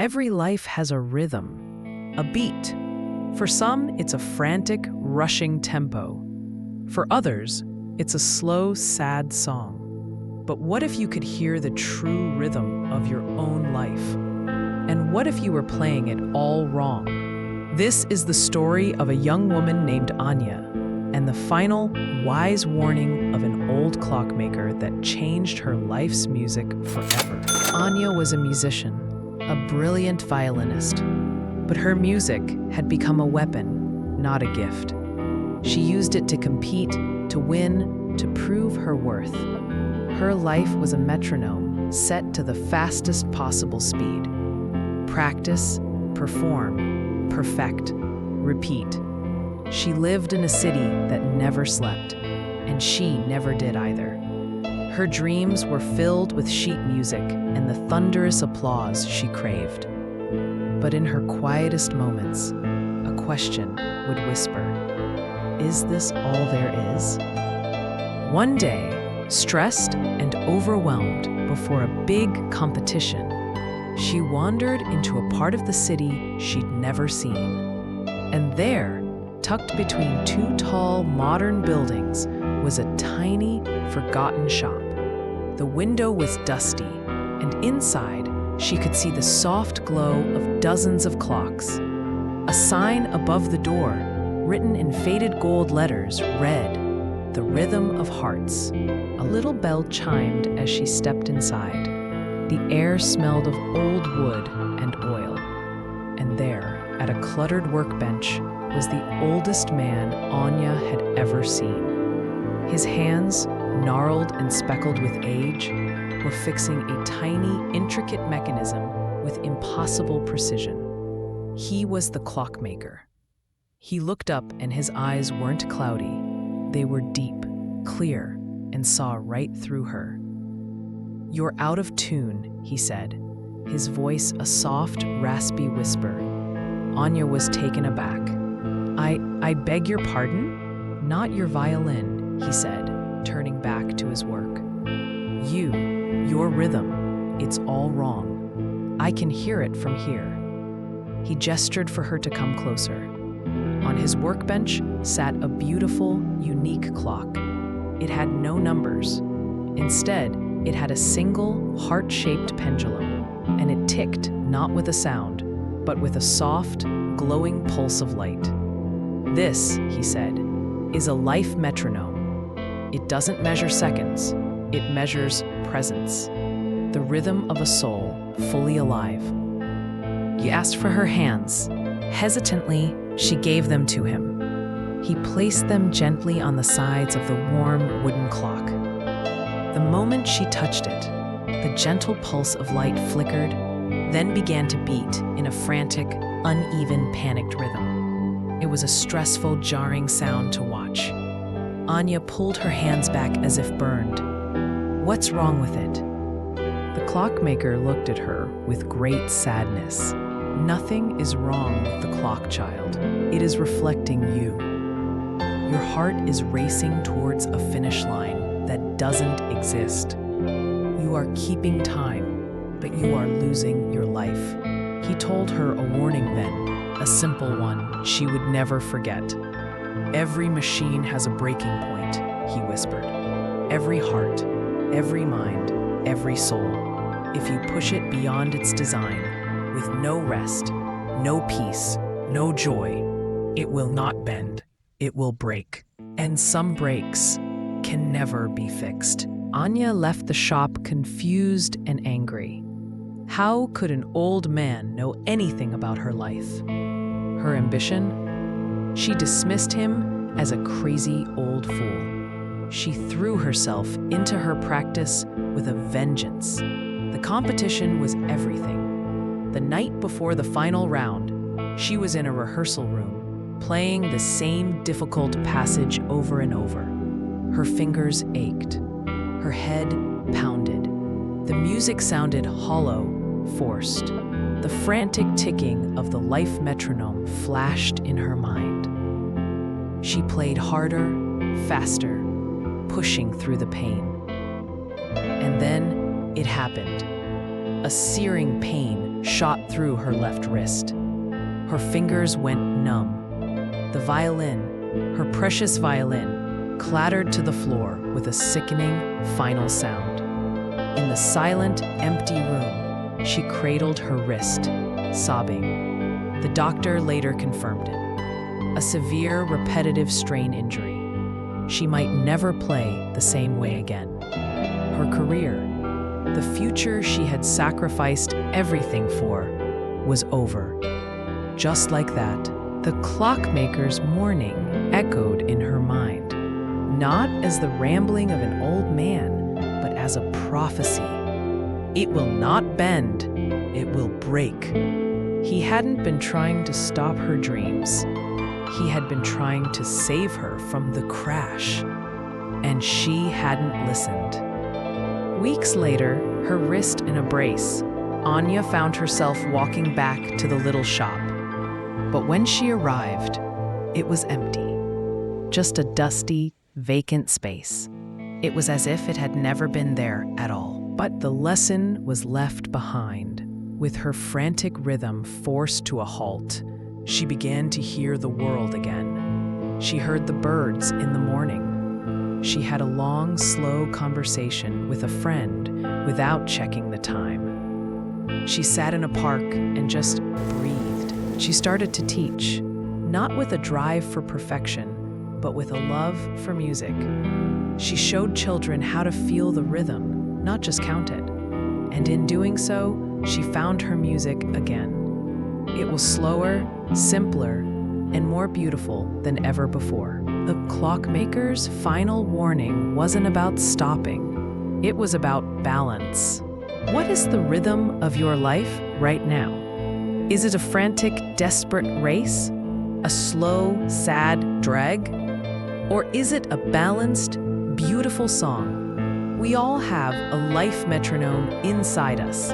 Every life has a rhythm, a beat. For some, it's a frantic, rushing tempo. For others, it's a slow, sad song. But what if you could hear the true rhythm of your own life? And what if you were playing it all wrong? This is the story of a young woman named Anya, and the final, wise warning of an old clockmaker that changed her life's music forever. Anya was a musician, a brilliant violinist, but her music had become a weapon, not a gift. She used it to compete, to win, to prove her worth. Her life was a metronome set to the fastest possible speed. Practice, perform, perfect, repeat. She lived in a city that never slept, and she never did either. Her dreams were filled with sheet music and the thunderous applause she craved. But in her quietest moments, a question would whisper, "Is this all there is?" One day, stressed and overwhelmed before a big competition, she wandered into a part of the city she'd never seen. And there, tucked between two tall, modern buildings, was a tiny, forgotten shop. The window was dusty, and inside, she could see the soft glow of dozens of clocks. A sign above the door, written in faded gold letters, read, "The Rhythm of Hearts." A little bell chimed as she stepped inside. The air smelled of old wood and oil. And there, at a cluttered workbench, was the oldest man Anya had ever seen. His hands, gnarled and speckled with age, were fixing a tiny, intricate mechanism with impossible precision. He was the clockmaker. He looked up and his eyes weren't cloudy. They were deep, clear, and saw right through her. "You're out of tune," he said, his voice a soft, raspy whisper. Anya was taken aback. I beg your pardon? Not your violin," he said, turning back to his work. Your rhythm, it's all wrong. I can hear it from here." He gestured for her to come closer. On his workbench sat a beautiful, unique clock. It had no numbers. Instead, it had a single, heart-shaped pendulum, and it ticked not with a sound, but with a soft, glowing pulse of light. "This," he said, "is a life metronome. It doesn't measure seconds, it measures presence, the rhythm of a soul fully alive." He asked for her hands. Hesitantly, she gave them to him. He placed them gently on the sides of the warm wooden clock. The moment she touched it, the gentle pulse of light flickered, then began to beat in a frantic, uneven, panicked rhythm. It was a stressful, jarring sound to watch. Anya pulled her hands back as if burned. "What's wrong with it?" The clockmaker looked at her with great sadness. "Nothing is wrong with the clock, child. It is reflecting you. Your heart is racing towards a finish line that doesn't exist. You are keeping time, but you are losing your life." He told her a warning then, a simple one she would never forget. "Every machine has a breaking point," he whispered. "Every heart, every mind, every soul. If you push it beyond its design, with no rest, no peace, no joy, it will not bend, it will break. And some breaks can never be fixed." Anya left the shop confused and angry. How could an old man know anything about her life? Her ambition? She dismissed him as a crazy old fool. She threw herself into her practice with a vengeance. The competition was everything. The night before the final round, she was in a rehearsal room, playing the same difficult passage over and over. Her fingers ached. Her head pounded. The music sounded hollow, forced. The frantic ticking of the life metronome flashed in her mind. She played harder, faster, pushing through the pain. And then it happened. A searing pain shot through her left wrist. Her fingers went numb. The violin, her precious violin, clattered to the floor with a sickening final sound. In the silent, empty room, she cradled her wrist, sobbing. The doctor later confirmed it. A severe, repetitive strain injury. She might never play the same way again. Her career, the future she had sacrificed everything for, was over. Just like that, the clockmaker's mourning echoed in her mind, not as the rambling of an old man, but as a prophecy. It will not bend, it will break. He hadn't been trying to stop her dreams. He had been trying to save her from the crash, and she hadn't listened. Weeks later, her wrist in a brace, Anya found herself walking back to the little shop. But when she arrived, it was empty. Just a dusty, vacant space. It was as if it had never been there at all. But the lesson was left behind. With her frantic rhythm forced to a halt, she began to hear the world again. She heard the birds in the morning. She had a long, slow conversation with a friend without checking the time. She sat in a park and just breathed. She started to teach, not with a drive for perfection, but with a love for music. She showed children how to feel the rhythm, not just count it. And in doing so, she found her music again. It was slower, simpler, and more beautiful than ever before. The clockmaker's final warning wasn't about stopping. It was about balance. What is the rhythm of your life right now? Is it a frantic, desperate race? A slow, sad drag? Or is it a balanced, beautiful song? We all have a life metronome inside us.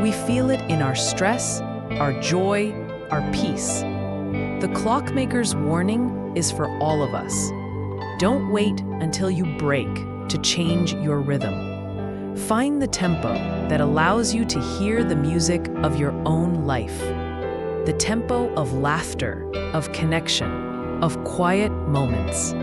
We feel it in our stress, our joy, our peace. The clockmaker's warning is for all of us. Don't wait until you break to change your rhythm. Find the tempo that allows you to hear the music of your own life. The tempo of laughter, of connection, of quiet moments.